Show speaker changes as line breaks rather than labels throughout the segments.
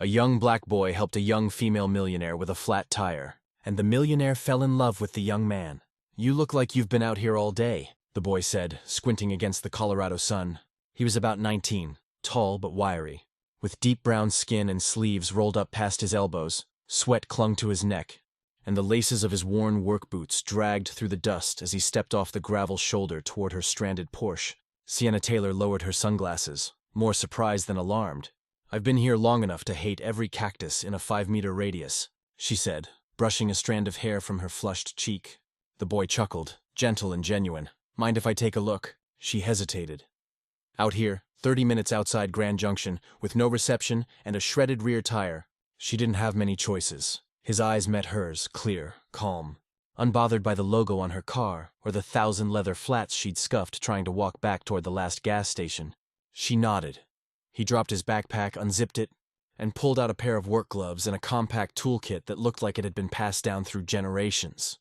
A young black boy helped a young female millionaire with a flat tire, and the millionaire fell in love with the young man. "You look like you've been out here all day," the boy said, squinting against the Colorado sun. He was about 19, tall but wiry. With deep brown skin and sleeves rolled up past his elbows, sweat clung to his neck, and the laces of his worn work boots dragged through the dust as he stepped off the gravel shoulder toward her stranded Porsche. Sienna Taylor lowered her sunglasses, more surprised than alarmed. "I've been here long enough to hate every cactus in a 5-meter radius," she said, brushing a strand of hair from her flushed cheek. The boy chuckled, gentle and genuine. "Mind if I take a look?" She hesitated. Out here, 30 minutes outside Grand Junction, with no reception and a shredded rear tire, she didn't have many choices. His eyes met hers, clear, calm, unbothered by the logo on her car or the 1,000 leather flats she'd scuffed trying to walk back toward the last gas station. She nodded. He dropped his backpack, unzipped it, and pulled out a pair of work gloves and a compact toolkit that looked like it had been passed down through generations.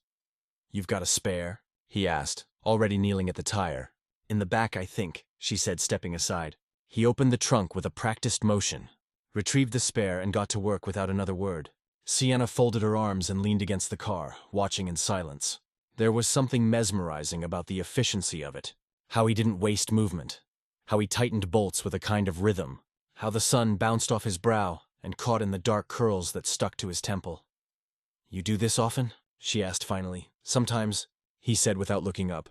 "You've got a spare?" he asked, already kneeling at the tire. "In the back, I think," she said, stepping aside. He opened the trunk with a practiced motion, retrieved the spare, and got to work without another word. Sienna folded her arms and leaned against the car, watching in silence. There was something mesmerizing about the efficiency of it. How he didn't waste movement. How he tightened bolts with a kind of rhythm. How the sun bounced off his brow and caught in the dark curls that stuck to his temple. "You do this often?" she asked finally. "Sometimes," he said without looking up.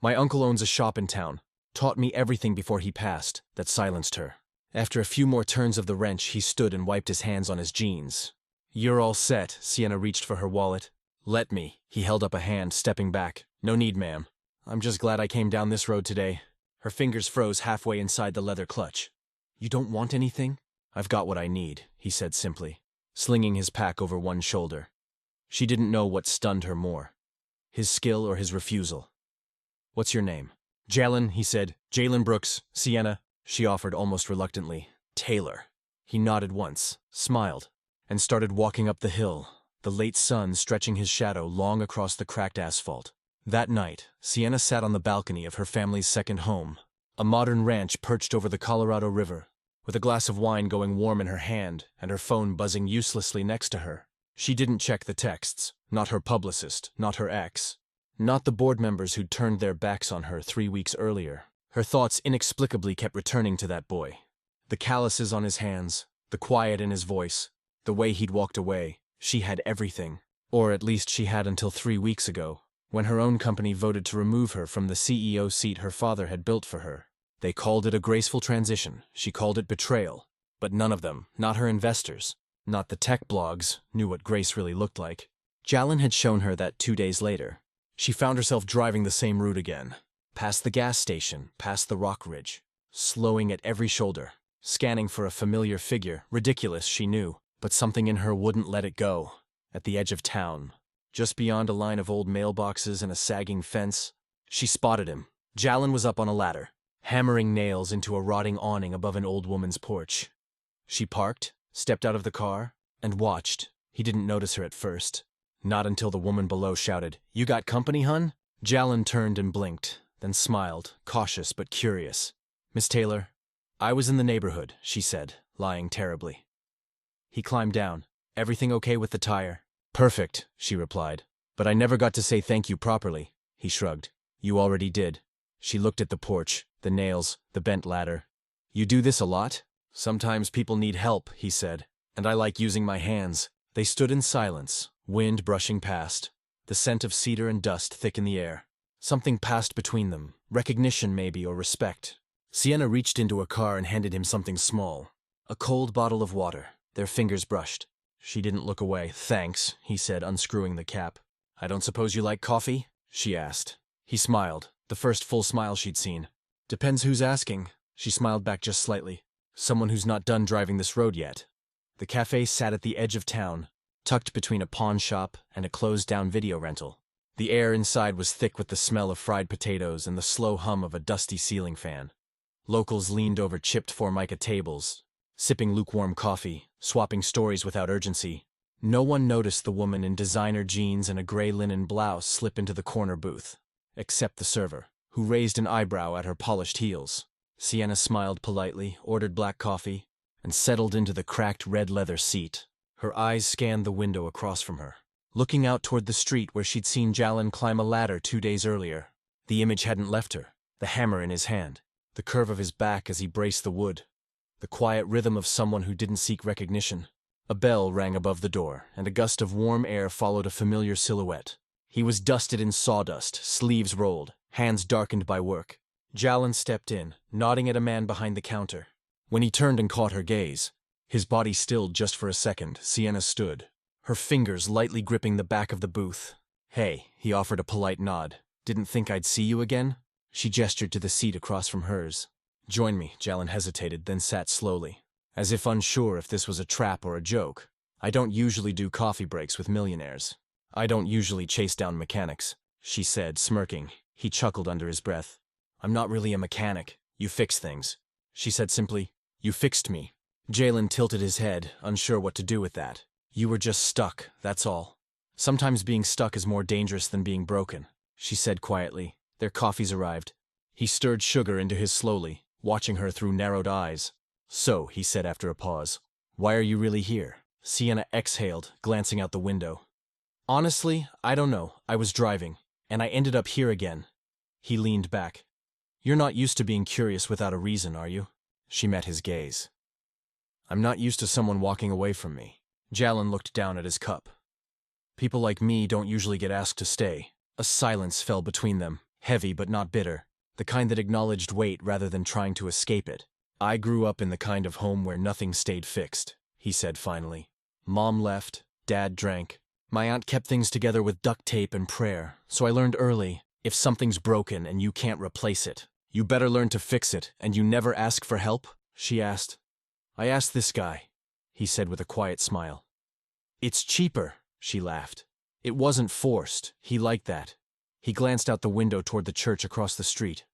"My uncle owns a shop in town. Taught me everything before he passed." That silenced her. After a few more turns of the wrench, he stood and wiped his hands on his jeans. "You're all set." Sienna reached for her wallet. "Let me." He held up a hand, stepping back. "No need, ma'am. I'm just glad I came down this road today." Her fingers froze halfway inside the leather clutch. "You don't want anything?" "I've got what I need," he said simply, slinging his pack over one shoulder. She didn't know what stunned her more, his skill or his refusal. "What's your name?" "Jalen," he said. "Jalen Brooks. Sienna," she offered almost reluctantly. "Taylor." He nodded once, smiled, and started walking up the hill, the late sun stretching his shadow long across the cracked asphalt. That night, Sienna sat on the balcony of her family's second home, a modern ranch perched over the Colorado River, with a glass of wine going warm in her hand and her phone buzzing uselessly next to her. She didn't check the texts, not her publicist, not her ex, not the board members who'd turned their backs on her 3 weeks earlier. Her thoughts inexplicably kept returning to that boy. The calluses on his hands, the quiet in his voice, the way he'd walked away. She had everything. Or at least she had until 3 weeks ago, when her own company voted to remove her from the CEO seat her father had built for her. They called it a graceful transition. She called it betrayal. But none of them, not her investors, not the tech blogs, knew what grace really looked like. Jalen had shown her that 2 days later. She found herself driving the same route again, past the gas station, past the rock ridge, slowing at every shoulder, scanning for a familiar figure, ridiculous, she knew, but something in her wouldn't let it go. At the edge of town, just beyond a line of old mailboxes and a sagging fence, she spotted him. Jalen was up on a ladder, hammering nails into a rotting awning above an old woman's porch. She parked, stepped out of the car, and watched. He didn't notice her at first. Not until the woman below shouted, "You got company, hun?" Jalen turned and blinked, then smiled, cautious but curious. "Miss Taylor, I was in the neighborhood," she said, lying terribly. He climbed down. "Everything okay with the tire?" "Perfect," she replied. "But I never got to say thank you properly." He shrugged. "You already did." She looked at the porch, the nails, the bent ladder. "You do this a lot?" "Sometimes people need help," he said, "and I like using my hands." They stood in silence, wind brushing past, the scent of cedar and dust thick in the air. Something passed between them, recognition maybe, or respect. Sienna reached into a car and handed him something small, a cold bottle of water. Their fingers brushed. She didn't look away. "Thanks," he said, unscrewing the cap. "I don't suppose you like coffee?" she asked. He smiled, the first full smile she'd seen. "Depends who's asking." She smiled back just slightly. "Someone who's not done driving this road yet." The cafe sat at the edge of town, tucked between a pawn shop and a closed-down video rental. The air inside was thick with the smell of fried potatoes and the slow hum of a dusty ceiling fan. Locals leaned over chipped Formica tables, sipping lukewarm coffee, swapping stories without urgency. No one noticed the woman in designer jeans and a gray linen blouse slip into the corner booth, except the server, who raised an eyebrow at her polished heels. Sienna smiled politely, ordered black coffee, and settled into the cracked red leather seat. Her eyes scanned the window across from her, looking out toward the street where she'd seen Jalen climb a ladder 2 days earlier. The image hadn't left her, the hammer in his hand, the curve of his back as he braced the wood, the quiet rhythm of someone who didn't seek recognition. A bell rang above the door, and a gust of warm air followed a familiar silhouette. He was dusted in sawdust, sleeves rolled, hands darkened by work. Jalen stepped in, nodding at a man behind the counter. When he turned and caught her gaze, his body stilled just for a second. Sienna stood, her fingers lightly gripping the back of the booth. "Hey," he offered a polite nod. "Didn't think I'd see you again?" She gestured to the seat across from hers. "Join me," Jalen hesitated, then sat slowly, as if unsure if this was a trap or a joke. "I don't usually do coffee breaks with millionaires. I don't usually chase down mechanics," she said, smirking. He chuckled under his breath. "I'm not really a mechanic. You fix things." She said simply, "You fixed me." Jalen tilted his head, unsure what to do with that. "You were just stuck, that's all. Sometimes being stuck is more dangerous than being broken," she said quietly. Their coffees arrived. He stirred sugar into his slowly, watching her through narrowed eyes. "So," he said after a pause, "why are you really here?" Sienna exhaled, glancing out the window. "Honestly, I don't know. I was driving, and I ended up here again." He leaned back. "You're not used to being curious without a reason, are you?" She met his gaze. "I'm not used to someone walking away from me." Jalen looked down at his cup. "People like me don't usually get asked to stay." A silence fell between them, heavy but not bitter, the kind that acknowledged weight rather than trying to escape it. "I grew up in the kind of home where nothing stayed fixed," he said finally. "Mom left, Dad drank. My aunt kept things together with duct tape and prayer, so I learned early, if something's broken and you can't replace it, you better learn to fix it, and you never ask for help?" she asked. "I asked this guy," he said with a quiet smile. "It's cheaper," she laughed. It wasn't forced, he liked that. He glanced out the window toward the church across the street.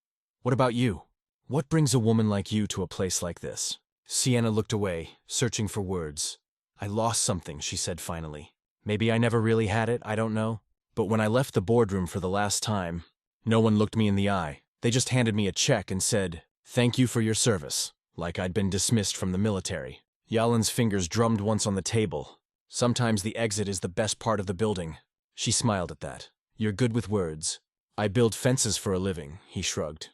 "What about you? What brings a woman like you to a place like this?" Sienna looked away, searching for words. "I lost something," she said finally. "Maybe I never really had it, I don't know. But when I left the boardroom for the last time, no one looked me in the eye. They just handed me a check and said, 'Thank you for your service,' like I'd been dismissed from the military." Yalen's fingers drummed once on the table. "Sometimes the exit is the best part of the building." She smiled at that. "You're good with words." "I build fences for a living," he shrugged.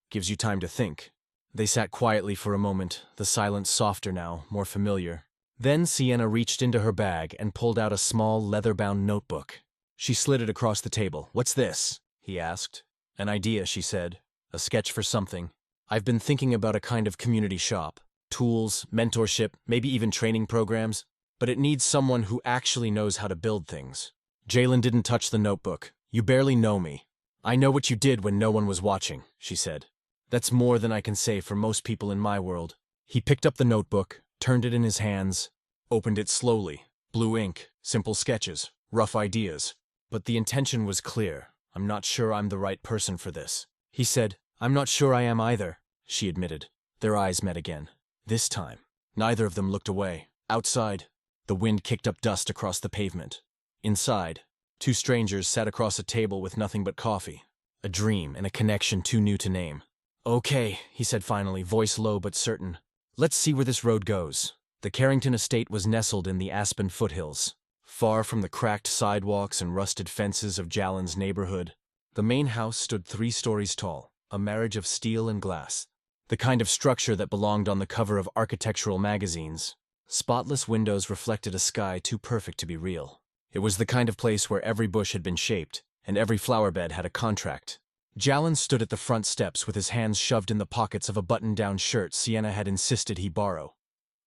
"Gives you time to think." They sat quietly for a moment, the silence softer now, more familiar. Then Sienna reached into her bag and pulled out a small, leather-bound notebook. She slid it across the table. "What's this?" he asked. "An idea," she said. "A sketch for something. I've been thinking about a kind of community shop. Tools, mentorship, maybe even training programs. But it needs someone who actually knows how to build things." Jalen didn't touch the notebook. "You barely know me. I know what you did when no one was watching," she said. "That's more than I can say for most people in my world." He picked up the notebook, turned it in his hands, opened it slowly. Blue ink, simple sketches, rough ideas. But the intention was clear. "I'm not sure I'm the right person for this." He said, "I'm not sure I am either," she admitted. Their eyes met again. This time, neither of them looked away. Outside, the wind kicked up dust across the pavement. Inside, two strangers sat across a table with nothing but coffee. A dream and a connection too new to name. "Okay," he said finally, voice low but certain. "Let's see where this road goes." The Carrington estate was nestled in the Aspen foothills, far from the cracked sidewalks and rusted fences of Jalen's neighborhood. The main house stood 3 stories tall, a marriage of steel and glass, the kind of structure that belonged on the cover of architectural magazines. Spotless windows reflected a sky too perfect to be real. It was the kind of place where every bush had been shaped, and every flower bed had a contract. Jalen stood at the front steps with his hands shoved in the pockets of a button-down shirt Sienna had insisted he borrow.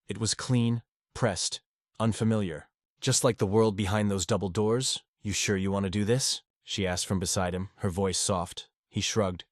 It was clean, pressed, unfamiliar. "Just like the world behind those double doors? You sure you want to do this?" she asked from beside him, her voice soft. He shrugged.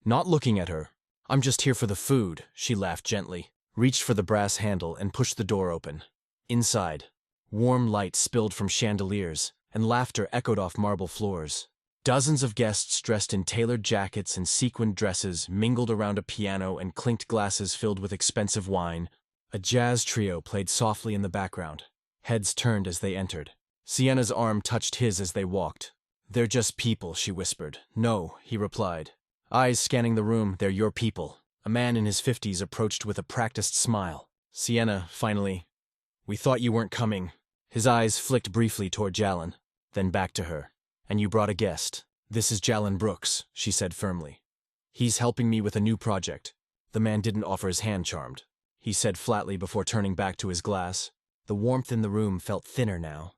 Not looking at her. "I'm just here for the food," she laughed gently, reached for the brass handle and pushed the door open. Inside, warm light spilled from chandeliers, and laughter echoed off marble floors. Dozens of guests dressed in tailored jackets and sequined dresses mingled around a piano and clinked glasses filled with expensive wine. A jazz trio played softly in the background. Heads turned as they entered. Sienna's arm touched his as they walked. "They're just people," she whispered. "No," he replied. Eyes scanning the room, "They're your people." A man in his 50s approached with a practiced smile. Sienna, finally. We thought you weren't coming. His eyes flicked briefly toward Jalen, then back to her. And you brought a guest. This is Jalen Brooks, she said firmly. He's helping me with a new project. The man didn't offer his hand charmed. He said flatly before turning back to his glass. The warmth in the room felt thinner now.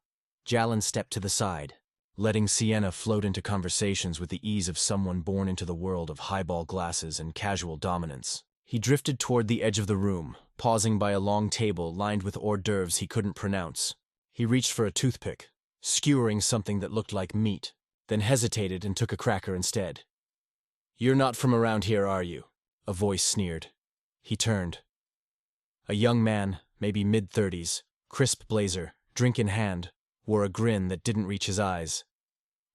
Jalen stepped to the side, letting Sienna float into conversations with the ease of someone born into the world of highball glasses and casual dominance. He drifted toward the edge of the room, pausing by a long table lined with hors d'oeuvres he couldn't pronounce. He reached for a toothpick, skewering something that looked like meat, then hesitated and took a cracker instead. "You're not from around here, are you?" A voice sneered. He turned. A young man, maybe mid-30s, crisp blazer, drink in hand, wore a grin that didn't reach his eyes.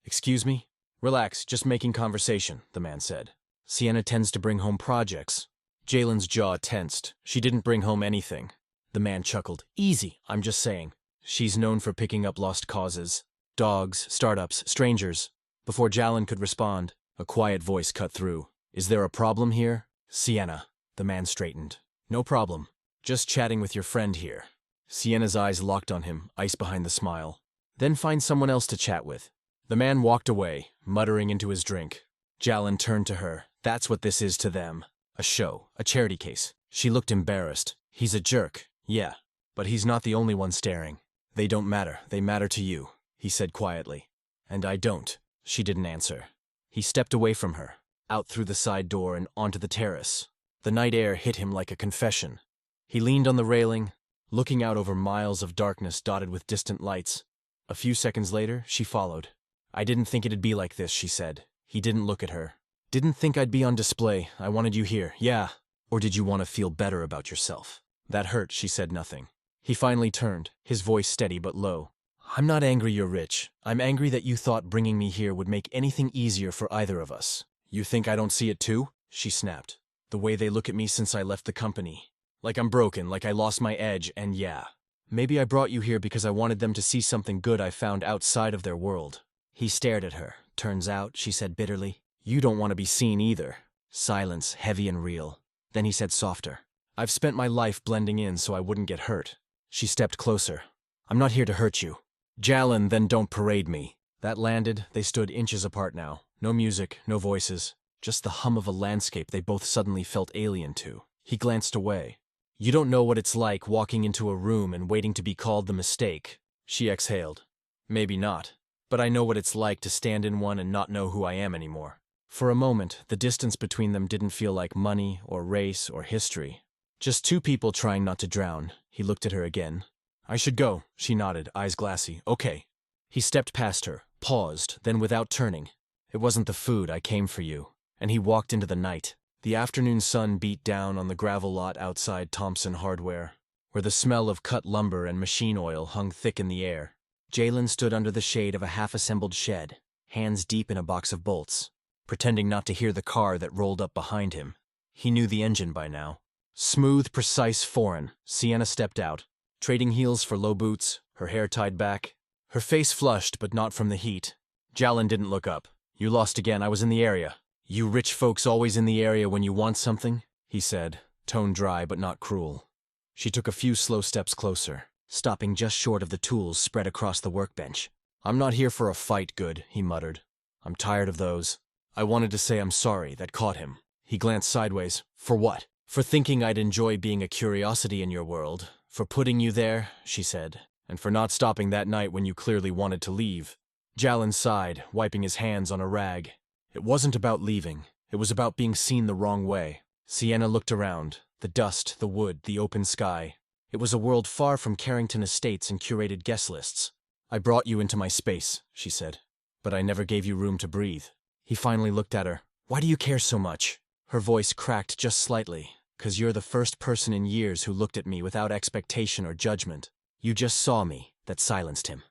"Excuse me?" "Relax, just making conversation," the man said. "Sienna tends to bring home projects." Jalen's jaw tensed. "She didn't bring home anything." The man chuckled. "Easy, I'm just saying. She's known for picking up lost causes. Dogs, startups, strangers." Before Jalen could respond, a quiet voice cut through. "Is there a problem here?" "Sienna." The man straightened. "No problem. Just chatting with your friend here." Sienna's eyes locked on him, ice behind the smile. "Then find someone else to chat with." The man walked away, muttering into his drink. Jalen turned to her. "That's what this is to them. A show, a charity case." She looked embarrassed. "He's a jerk, yeah, but he's not the only one staring." "They don't matter, they matter to you," he said quietly. "And I don't." She didn't answer. He stepped away from her, out through the side door and onto the terrace. The night air hit him like a confession. He leaned on the railing, looking out over miles of darkness dotted with distant lights. A few seconds later, she followed. "I didn't think it'd be like this," she said. He didn't look at her. "Didn't think I'd be on display. I wanted you here, yeah. Or did you want to feel better about yourself?" That hurt, she said nothing. He finally turned, his voice steady but low. "I'm not angry you're rich. I'm angry that you thought bringing me here would make anything easier for either of us." "You think I don't see it too?" she snapped. "The way they look at me since I left the company. Like I'm broken, like I lost my edge, and yeah. Maybe I brought you here because I wanted them to see something good I found outside of their world." He stared at her. "Turns out," she said bitterly, "you don't want to be seen either." Silence, heavy and real. Then he said softer. "I've spent my life blending in so I wouldn't get hurt." She stepped closer. "I'm not here to hurt you." "Jalen, then don't parade me." That landed. They stood inches apart now. No music, no voices. Just the hum of a landscape they both suddenly felt alien to. He glanced away. "You don't know what it's like walking into a room and waiting to be called the mistake." She exhaled. "Maybe not. But I know what it's like to stand in one and not know who I am anymore." For a moment, the distance between them didn't feel like money or race or history. Just two people trying not to drown. He looked at her again. "I should go," she nodded, eyes glassy. "Okay." He stepped past her, paused, then without turning. "It wasn't the food, I came for you." And he walked into the night. The afternoon sun beat down on the gravel lot outside Thompson Hardware, where the smell of cut lumber and machine oil hung thick in the air. Jalen stood under the shade of a half-assembled shed, hands deep in a box of bolts, pretending not to hear the car that rolled up behind him. He knew the engine by now. Smooth, precise, foreign. Sienna stepped out, trading heels for low boots, her hair tied back. Her face flushed, but not from the heat. Jalen didn't look up. "You lost again, I was in the area." "You rich folks always in the area when you want something?" he said, tone dry but not cruel. She took a few slow steps closer, stopping just short of the tools spread across the workbench. "I'm not here for a fight, Good," he muttered. "I'm tired of those." I wanted to say I'm sorry, that caught him. He glanced sideways. "For what?" "For thinking I'd enjoy being a curiosity in your world. For putting you there," she said. "And for not stopping that night when you clearly wanted to leave." Jalen sighed, wiping his hands on a rag. "It wasn't about leaving. It was about being seen the wrong way." Sienna looked around. The dust, the wood, the open sky. It was a world far from Carrington estates and curated guest lists. "I brought you into my space," she said. "But I never gave you room to breathe." He finally looked at her. "Why do you care so much?" Her voice cracked just slightly. "'Cause you're the first person in years who looked at me without expectation or judgment. You just saw me." That silenced him.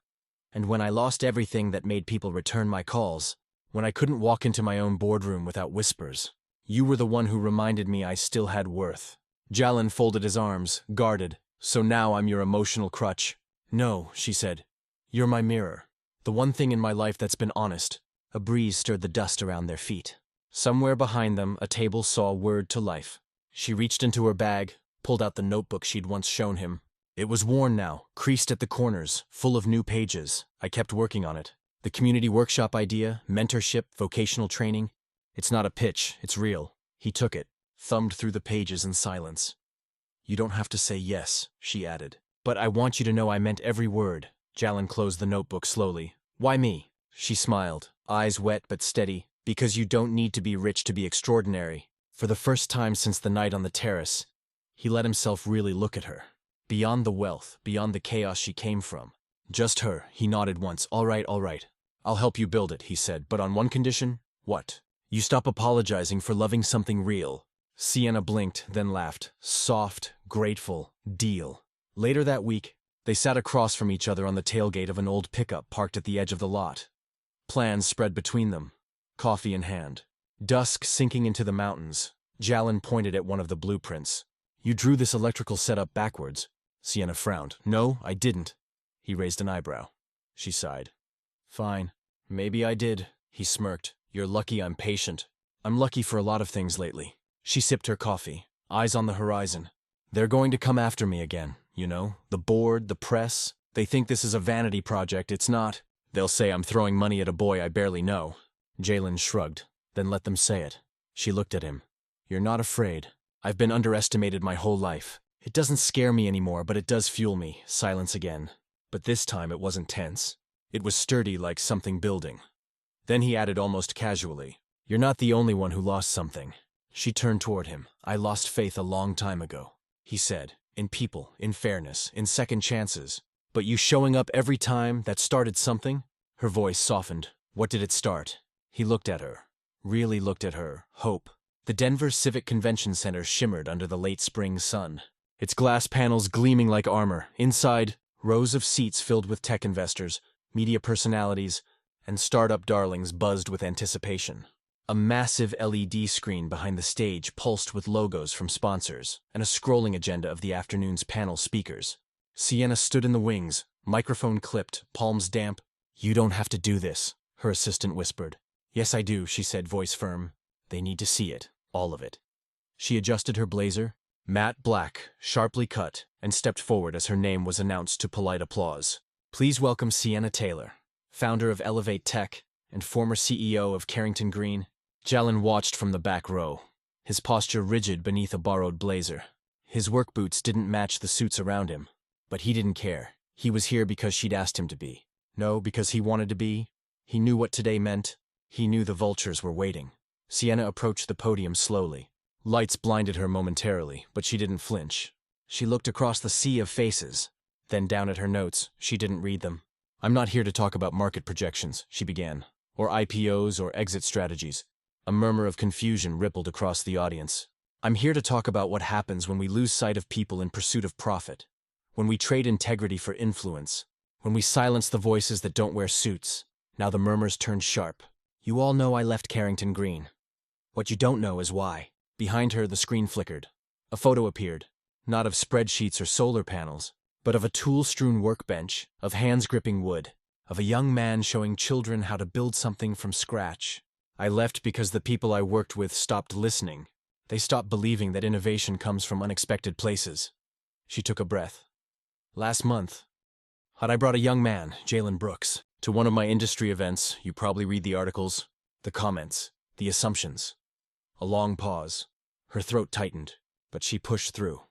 "And when I lost everything that made people return my calls, when I couldn't walk into my own boardroom without whispers, you were the one who reminded me I still had worth." Jalen folded his arms, guarded. "So now I'm your emotional crutch?" "No," she said. "You're my mirror. The one thing in my life that's been honest." A breeze stirred the dust around their feet. Somewhere behind them, a table saw word to life. She reached into her bag, pulled out the notebook she'd once shown him. It was worn now, creased at the corners, full of new pages. I kept working on it. The community workshop idea, mentorship, vocational training. It's not a pitch, it's real. He took it, thumbed through the pages in silence. You don't have to say yes, she added. But I want you to know I meant every word. Jalen closed the notebook slowly. Why me? She smiled, eyes wet but steady. Because you don't need to be rich to be extraordinary. For the first time since the night on the terrace, he let himself really look at her. Beyond the wealth, beyond the chaos she came from. Just her, he nodded once. All right. I'll help you build it, he said, but on one condition. What? You stop apologizing for loving something real. Sienna blinked, then laughed. Soft, grateful, deal. Later that week, they sat across from each other on the tailgate of an old pickup parked at the edge of the lot. Plans spread between them, coffee in hand. Dusk sinking into the mountains. Jalen pointed at one of the blueprints. You drew this electrical setup backwards. Sienna frowned. No, I didn't. He raised an eyebrow. She sighed. Fine. Maybe I did. He smirked. You're lucky I'm patient. I'm lucky for a lot of things lately. She sipped her coffee, eyes on the horizon. They're going to come after me again, you know? The board, the press. They think this is a vanity project. It's not. They'll say I'm throwing money at a boy I barely know. Jalen shrugged, then let them say it. She looked at him. You're not afraid. I've been underestimated my whole life. It doesn't scare me anymore, but it does fuel me. Silence again. But this time it wasn't tense. It was sturdy like something building. Then he added almost casually, You're not the only one who lost something. She turned toward him. I lost faith a long time ago. He said, in people, in fairness, in second chances. But you showing up every time, that started something? Her voice softened. What did it start? He looked at her. Really looked at her. Hope. The Denver Civic Convention Center shimmered under the late spring sun. Its glass panels gleaming like armor. Inside, rows of seats filled with tech investors, media personalities, and startup darlings buzzed with anticipation. A massive LED screen behind the stage pulsed with logos from sponsors and a scrolling agenda of the afternoon's panel speakers. Sienna stood in the wings, microphone clipped, palms damp. You don't have to do this, her assistant whispered. Yes, I do, she said, voice firm. They need to see it, all of it. She adjusted her blazer, matte black, sharply cut, and stepped forward as her name was announced to polite applause. Please welcome Sienna Taylor, founder of Elevate Tech and former CEO of Carrington Green. Jalen watched from the back row, his posture rigid beneath a borrowed blazer. His work boots didn't match the suits around him, but he didn't care. He was here because she'd asked him to be. No, because he wanted to be. He knew what today meant. He knew the vultures were waiting. Sienna approached the podium slowly. Lights blinded her momentarily, but she didn't flinch. She looked across the sea of faces, then down at her notes. She didn't read them. I'm not here to talk about market projections, she began, or IPOs or exit strategies. A murmur of confusion rippled across the audience. I'm here to talk about what happens when we lose sight of people in pursuit of profit, when we trade integrity for influence, when we silence the voices that don't wear suits. Now the murmurs turned sharp. You all know I left Carrington Green. What you don't know is why. Behind her, the screen flickered. A photo appeared, not of spreadsheets or solar panels, but of a tool-strewn workbench, of hands gripping wood, of a young man showing children how to build something from scratch. I left because the people I worked with stopped listening. They stopped believing that innovation comes from unexpected places. She took a breath. Last month, I brought a young man, Jalen Brooks, to one of my industry events. You probably read the articles, the comments, the assumptions. A long pause. Her throat tightened, but she pushed through.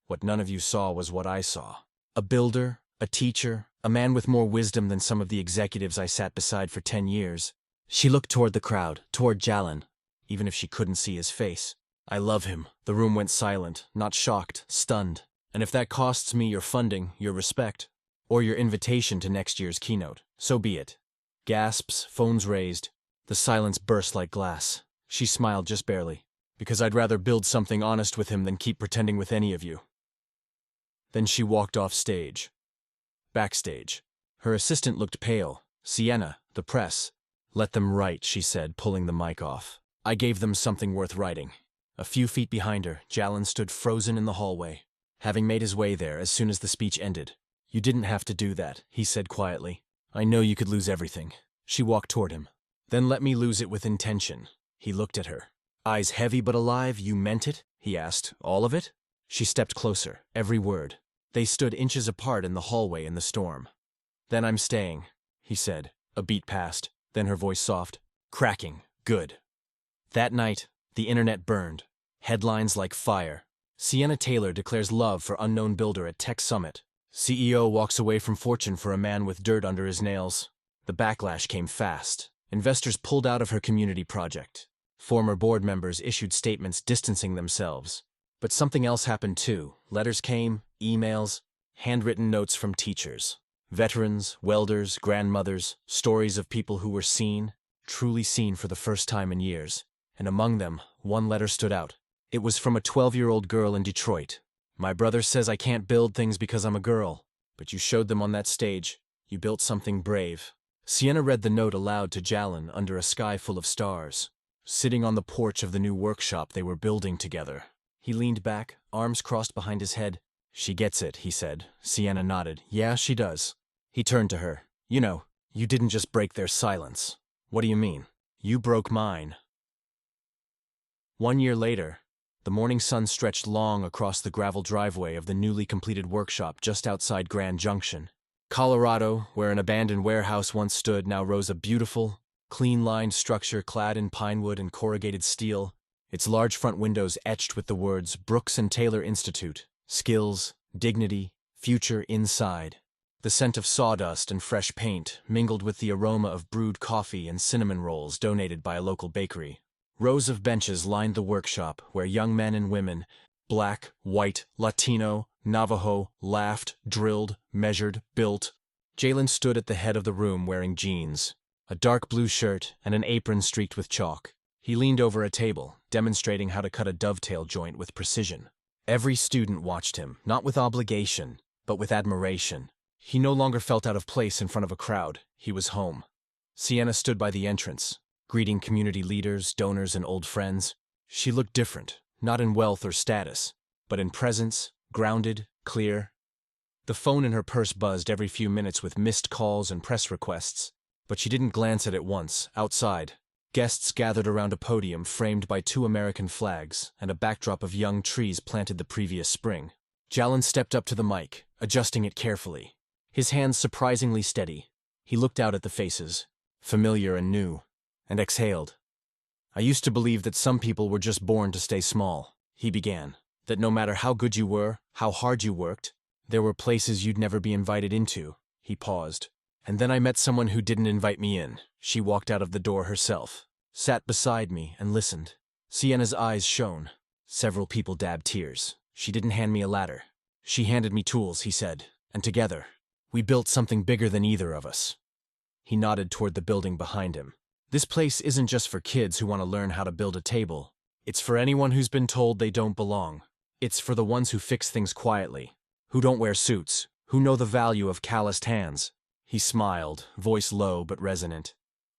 What none of you saw was what I saw. A builder, a teacher, a man with more wisdom than some of the executives I sat beside for 10 years. She looked toward the crowd, toward Jalen, even if she couldn't see his face. I love him. The room went silent, not shocked, stunned. And if that costs me your funding, your respect, or your invitation to next year's keynote, so be it. Gasps, phones raised. The silence burst like glass. She smiled just barely, because I'd rather build something honest with him than keep pretending with any of you. Then she walked off stage. Backstage. Her assistant looked pale. Sienna, the press. Let them write, she said, pulling the mic off. I gave them something worth writing. A few feet behind her, Jalen stood frozen in the hallway, having made his way there as soon as the speech ended. You didn't have to do that, he said quietly. I know you could lose everything. She walked toward him. Then let me lose it with intention. He looked at her. Eyes heavy but alive. You meant it? He asked. All of it? She stepped closer, every word. They stood inches apart in the hallway in the storm. "Then I'm staying," he said. A beat passed, then her voice soft. "Cracking. Good." That night, the internet burned. Headlines like fire. Sienna Taylor declares love for unknown builder at Tech Summit. CEO walks away from fortune for a man with dirt under his nails. The backlash came fast. Investors pulled out of her community project. Former board members issued statements distancing themselves. But something else happened too. Letters came, emails, handwritten notes from teachers. Veterans, welders, grandmothers, stories of people who were seen, truly seen for the first time in years. And among them, one letter stood out. It was from a 12-year-old girl in Detroit. "My brother says I can't build things because I'm a girl, but you showed them on that stage. You built something brave." Sienna read the note aloud to Jalen under a sky full of stars. Sitting on the porch of the new workshop they were building together. He leaned back, arms crossed behind his head. "She gets it," he said. Sienna nodded. "Yeah, she does." He turned to her. "You know, you didn't just break their silence." "What do you mean?" "You broke mine." 1 year later, the morning sun stretched long across the gravel driveway of the newly completed workshop just outside Grand Junction. Colorado, where an abandoned warehouse once stood, now rose a beautiful, clean-lined structure clad in pine wood and corrugated steel, its large front windows etched with the words Brooks and Taylor Institute, skills, dignity, future inside. The scent of sawdust and fresh paint mingled with the aroma of brewed coffee and cinnamon rolls donated by a local bakery. Rows of benches lined the workshop where young men and women, black, white, Latino, Navajo, laughed, drilled, measured, built. Jalen stood at the head of the room wearing jeans, a dark blue shirt, and an apron streaked with chalk. He leaned over a table, demonstrating how to cut a dovetail joint with precision. Every student watched him, not with obligation, but with admiration. He no longer felt out of place in front of a crowd. He was home. Sienna stood by the entrance, greeting community leaders, donors, and old friends. She looked different, not in wealth or status, but in presence, grounded, clear. The phone in her purse buzzed every few minutes with missed calls and press requests, but she didn't glance at it once. Outside, guests gathered around a podium framed by 2 American flags and a backdrop of young trees planted the previous spring. Jalen stepped up to the mic, adjusting it carefully. His hands surprisingly steady. He looked out at the faces, familiar and new, and exhaled. "I used to believe that some people were just born to stay small," he began. "That no matter how good you were, how hard you worked, there were places you'd never be invited into." He paused. "And then I met someone who didn't invite me in." She walked out of the door herself, sat beside me, and listened. Sienna's eyes shone. Several people dabbed tears. "She didn't hand me a ladder. She handed me tools," he said, "and together, we built something bigger than either of us." He nodded toward the building behind him. "This place isn't just for kids who want to learn how to build a table. It's for anyone who's been told they don't belong. It's for the ones who fix things quietly, who don't wear suits, who know the value of calloused hands." He smiled, voice low but resonant.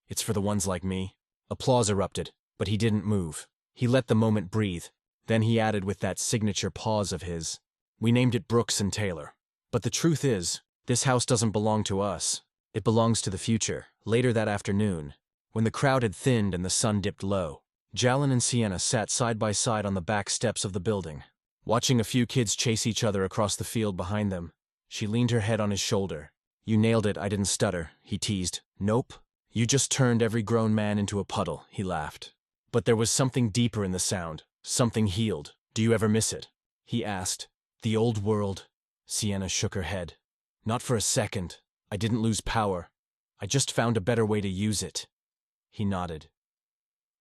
"It's for the ones like me." Applause erupted, but he didn't move. He let the moment breathe. Then he added with that signature pause of his, "We named it Brooks and Taylor. But the truth is, this house doesn't belong to us. It belongs to the future." Later that afternoon, when the crowd had thinned and the sun dipped low, Jalen and Sienna sat side by side on the back steps of the building, watching a few kids chase each other across the field behind them. She leaned her head on his shoulder. "You nailed it, I didn't stutter," he teased. "Nope. You just turned every grown man into a puddle," he laughed. But there was something deeper in the sound, something healed. "Do you ever miss it?" he asked. "The old world?" Sienna shook her head. "Not for a second. I didn't lose power. I just found a better way to use it." He nodded.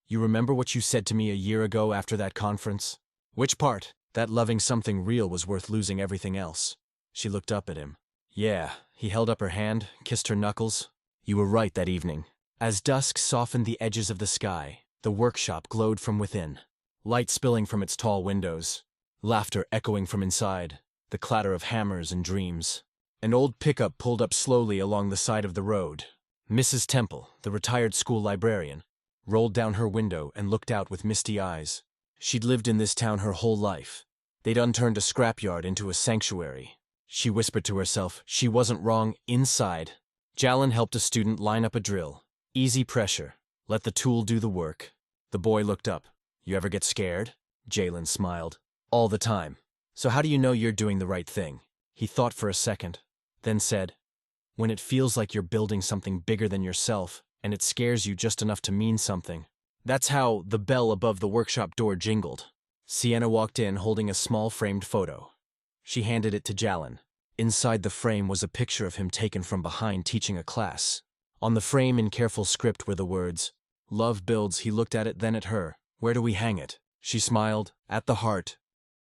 "You remember what you said to me a year ago after that conference?" "Which part?" "That loving something real was worth losing everything else." She looked up at him. "Yeah." He held up her hand, kissed her knuckles. "You were right that evening." As dusk softened the edges of the sky, the workshop glowed from within, light spilling from its tall windows, laughter echoing from inside, the clatter of hammers and dreams. An old pickup pulled up slowly along the side of the road. Mrs. Temple, the retired school librarian, rolled down her window and looked out with misty eyes. She'd lived in this town her whole life. They'd unturned a scrapyard into a sanctuary. She whispered to herself, she wasn't wrong inside. Jalen helped a student line up a drill. Easy pressure. Let the tool do the work. The boy looked up. "You ever get scared?" Jalen smiled. "All the time." So how do you know you're doing the right thing? He thought for a second, then said, when it feels like you're building something bigger than yourself, and it scares you just enough to mean something. That's how the bell above the workshop door jingled. Sienna walked in holding a small framed photo. She handed it to Jalen. Inside the frame was a picture of him taken from behind teaching a class. On the frame in careful script were the words, "Love builds." He looked at it, then at her. "Where do we hang it?" She smiled. "At the heart.